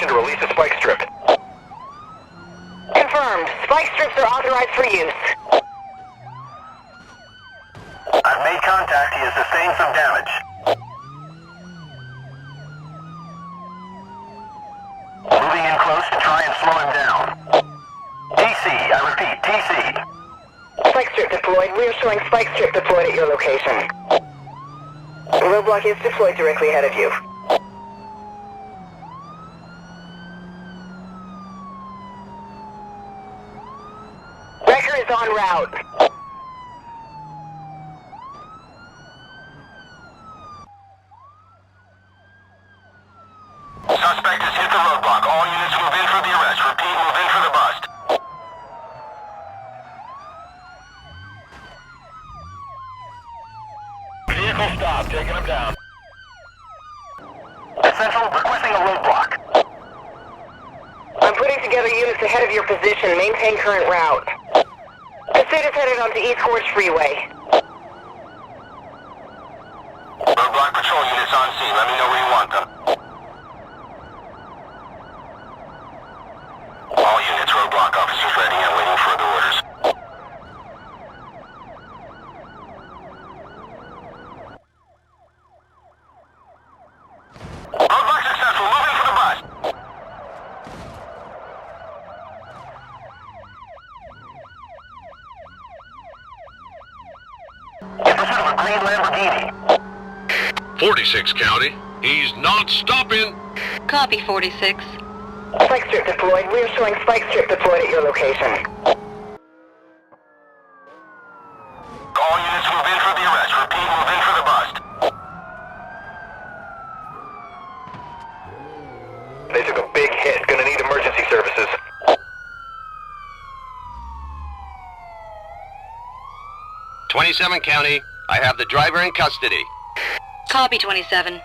permission to release a spike strip. Confirmed. Spike strips are authorized for use. I've made contact. He has sustained some damage. Moving in close to try and slow him down. TC, I repeat, TC. Spike strip deployed. We are showing spike strip deployed at your location. The roadblock is deployed directly ahead of you. Wrecker is en route. Suspect has hit the roadblock. All units move in for the arrest. Repeat, move in for the bust. Vehicle stop, taking him down. Central, requesting a roadblock. I'm putting together units ahead of your position. Maintain current route. Pursuit is headed onto East Gorge Freeway. Roadblock patrol units on scene. Let me know where you want them. All units, roadblock officers ready and waiting for the orders. Roadblock successful. Moving for the bust. In pursuit of a green Lamborghini. 46 County. He's not stopping. Copy, 46. Spike strip deployed. We are showing spike strip deployed at your location. All units move in for the arrest. Repeat, move in for the bust. They took a big hit. Gonna need emergency services. "27 County. I have the driver in custody." Copy, 27.